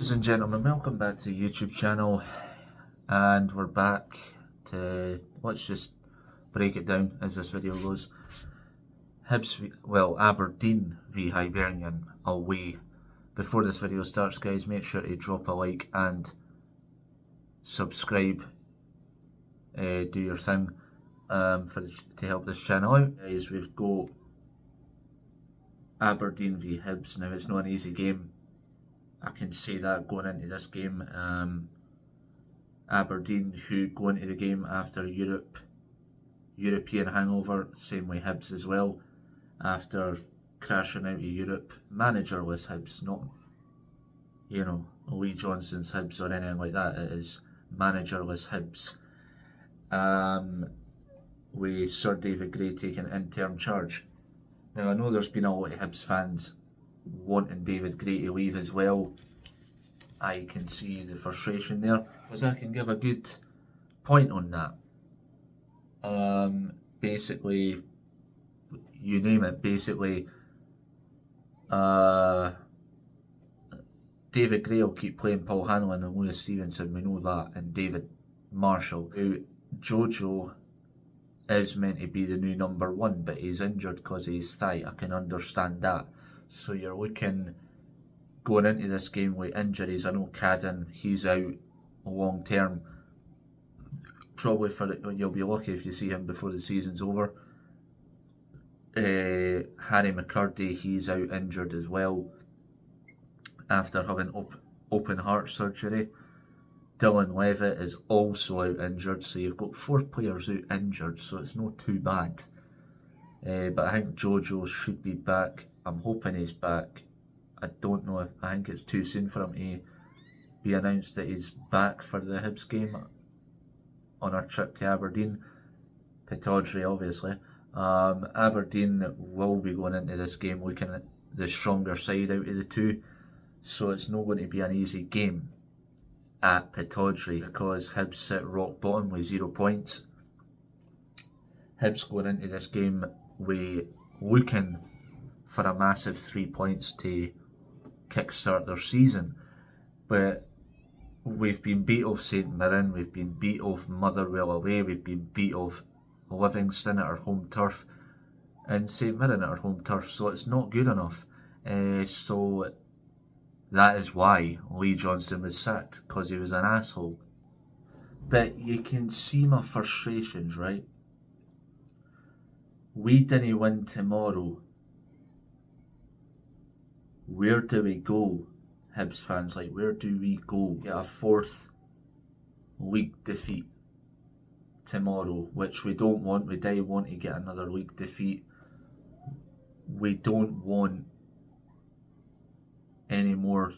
Ladies and gentlemen, welcome back to the YouTube channel, and we're back to, let's just break it down as this video goes. Aberdeen v Hibernian away. Before this video starts, guys, make sure to drop a like and subscribe. Do your thing to help this channel out. Guys, we've got Aberdeen v Hibs. Now, it's not an easy game. I can say that going into this game. Aberdeen, who go into the game after European hangover, same way Hibs as well, after crashing out of Europe. Managerless Hibs, not, Lee Johnson's Hibs or anything like that. It is managerless Hibs. With Sir David Gray taking interim charge. Now, I know there's been a lot of Hibs fans wanting David Gray to leave as well. I can see the frustration there, because I can give a good point on that. Basically, you name it, basically, David Gray will keep playing Paul Hanlon and Lewis Stevenson, we know that, and David Marshall. Now, Jojo is meant to be the new number one, but he's injured because of his thigh. I can understand that. So you're looking, going into this game with injuries. I know Cadden, he's out long term. Probably you'll be lucky if you see him before the season's over. Harry McCurdy, he's out injured as well after having open heart surgery. Dylan Levitt is also out injured, so you've got 4 players out injured, so it's not too bad. But I think Jojo should be back. I'm hoping he's back. I don't know I think it's too soon for him to be announced that he's back for the Hibs game on our trip to Aberdeen. Pittodrie, obviously. Aberdeen will be going into this game looking at the stronger side out of the two, so it's not going to be an easy game at Pittodrie, because Hibs sit rock bottom with 0 points. Hibs going into this game with looking for a massive 3 points to kickstart their season, but we've been beat off St Mirren, we've been beat off Motherwell away, we've been beat off Livingston at our home turf, and St Mirren at our home turf, so it's not good enough. So that is why Lee Johnson was sacked, because he was an asshole. But you can see my frustrations, right? We didn't win tomorrow. Where do we go, Hibs fans? Like, where do we go? Get a 4th league defeat tomorrow, which we don't want. We don't want to get another league defeat. We don't want any more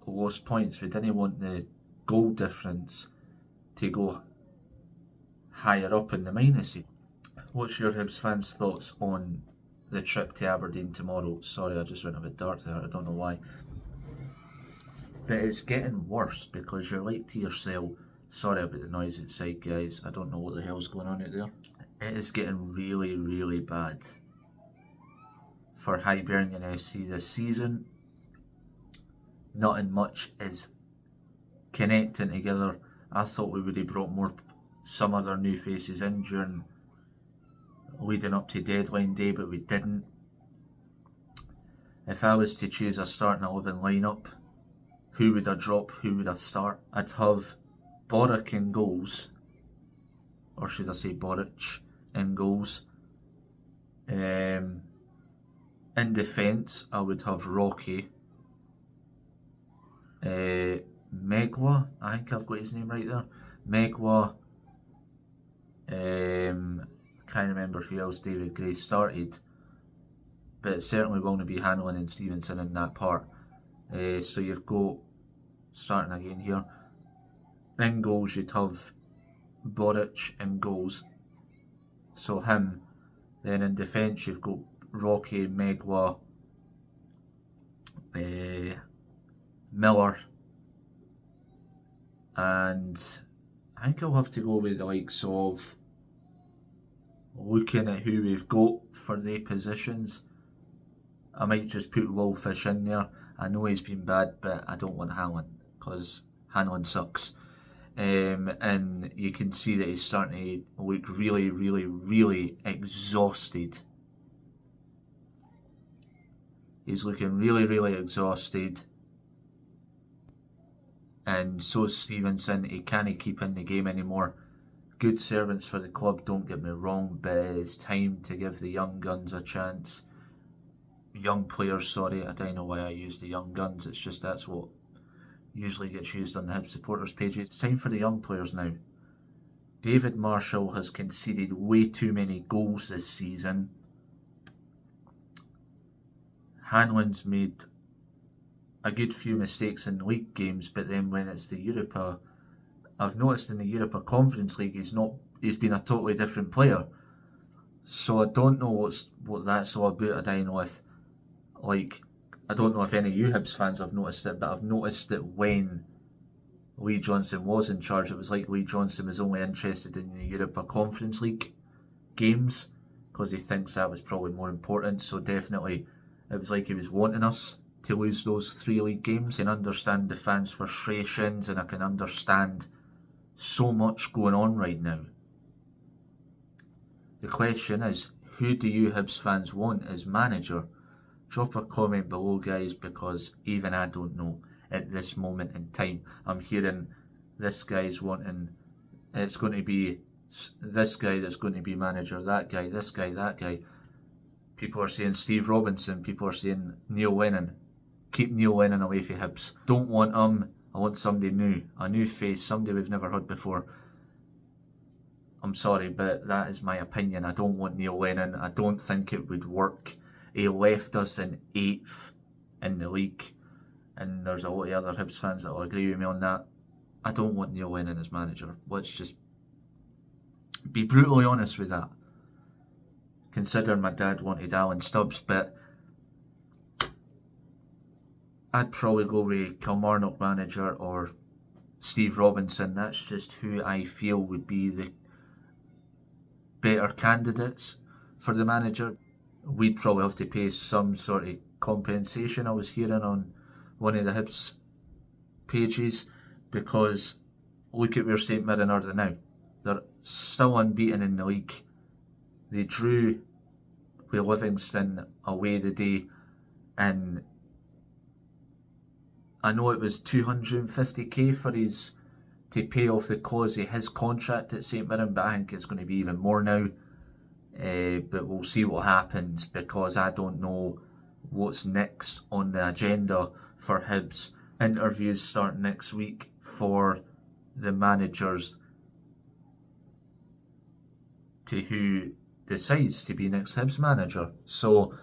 lost points. We didn't want the goal difference to go higher up in the minuses. What's your Hibs fans' thoughts on the trip to Aberdeen tomorrow? Sorry, I just went a bit dark there, I don't know why. But it's getting worse, because you're like to yourself, sorry about the noise outside, guys, I don't know what the hell's going on out there. It is getting really, really bad for Hibernian FC this season. Nothing much is connecting together. I thought we would have brought some other new faces in leading up to deadline day, but we didn't. If I was to choose a starting 11 lineup, who would I drop, who would I start? I'd have Boric in goals, or should I say Boric in goals. In defence, I would have Rocky. Megwa, I think I've got his name right there. Megwa. Can't remember who else David Gray started, but it certainly won't be Hanlon and Stevenson in that part. So you've got, starting again here, in goals you'd have Boric in goals, so him. Then in defence you've got Rocky, Megwa, Miller, and I think I'll have to go with the likes of, looking at who we've got for the positions, I might just put Wolfish in there. I know he's been bad, but I don't want Hanlon because Hanlon sucks. And you can see that he's starting to look really, really, really exhausted. He's looking really, really exhausted. And so is Stevenson. He can't keep in the game anymore. Good servants for the club, don't get me wrong, but it's time to give the young guns a chance. Young players, sorry, I don't know why I use the young guns, it's just that's what usually gets used on the Hibs supporters pages. It's time for the young players now. David Marshall has conceded way too many goals this season. Hanlon's made a good few mistakes in league games, but then when it's the Europa, I've noticed in the Europa Conference League he's been a totally different player. So I don't know what that's all about. I don't know if I don't know if any of you Hibs fans have noticed it, but I've noticed that when Lee Johnson was in charge, it was like Lee Johnson was only interested in the Europa Conference League games because he thinks that was probably more important. So definitely it was like he was wanting us to lose those 3 league games. I can understand the fans' frustrations, and I can understand so much going on right now. The question is, who do you Hibs fans want as manager? Drop a comment below, guys, because even I don't know at this moment in time. I'm hearing this guy's wanting, it's going to be this guy that's going to be manager, that guy, this guy, that guy. People are saying Steve Robinson, people are saying Neil Lennon. Keep Neil Lennon away from Hibs. Don't want him. I want somebody new, a new face, somebody we've never heard before. I'm sorry, but that is my opinion. I don't want Neil Lennon. I don't think it would work. He left us in 8th in the league, and there's a lot of other Hibs fans that will agree with me on that. I don't want Neil Lennon as manager. Let's just be brutally honest with that. Considering my dad wanted Alan Stubbs, but I'd probably go with Kilmarnock manager or Steve Robinson. That's just who I feel would be the better candidates for the manager. We'd probably have to pay some sort of compensation, I was hearing on one of the Hibs pages, because look at where St Mirren are now. They're still unbeaten in the league. They drew with Livingston away the day, and I know it was 250k for his to pay off the clause of his contract at St Mirren, but I think it's going to be even more now. But we'll see what happens, because I don't know what's next on the agenda for Hibs. Interviews start next week for the managers to who decides to be next Hibs manager. So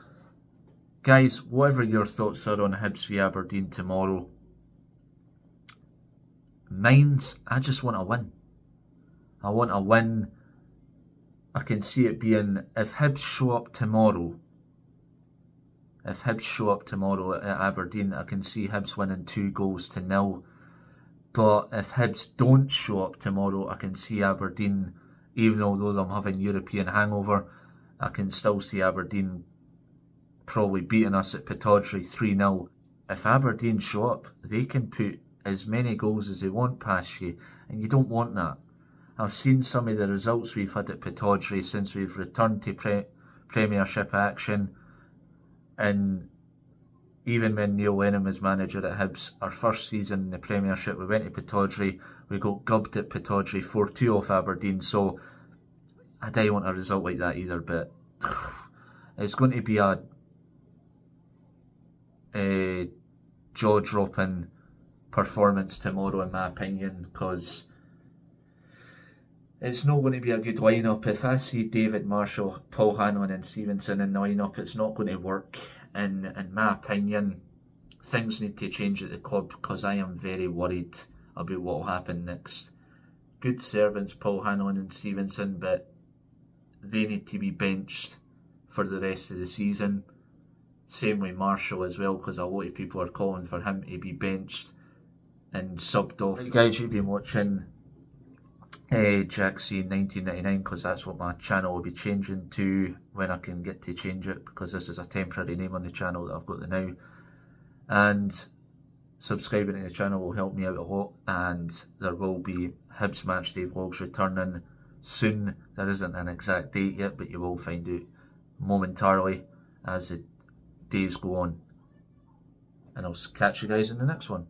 guys, whatever your thoughts are on Hibs v Aberdeen tomorrow, mine's, I just want a win. I want a win. I can see it being, if Hibs show up tomorrow at Aberdeen, I can see Hibs winning 2-0. But if Hibs don't show up tomorrow, I can see Aberdeen, even although I'm having European hangover, I can still see Aberdeen probably beating us at Pittodrie 3-0. If Aberdeen show up, they can put as many goals as they want past you, and you don't want that. I've seen some of the results we've had at Pittodrie since we've returned to Premiership action, and even when Neil Lennon was manager at Hibs, our first season in the Premiership, we went to Pittodrie, we got gubbed at Pittodrie 4-2 off Aberdeen, so I don't want a result like that either, but it's going to be a jaw-dropping performance tomorrow, in my opinion, because it's not going to be a good lineup. If I see David Marshall, Paul Hanlon and Stevenson in the lineup, it's not going to work. And in my opinion, things need to change at the club, because I am very worried about what will happen next. Good servants, Paul Hanlon and Stevenson, but they need to be benched for the rest of the season. Same with Marshall as well, because a lot of people are calling for him to be benched and subbed off. Right, guys, you've been watching Jack C 1999, because that's what my channel will be changing to when I can get to change it, because this is a temporary name on the channel that I've got now. and subscribing to the channel will help me out a lot. And there will be Hibs matchday vlogs returning soon. There isn't an exact date yet, but you will find out momentarily as the days go on. And I'll catch you guys in the next one.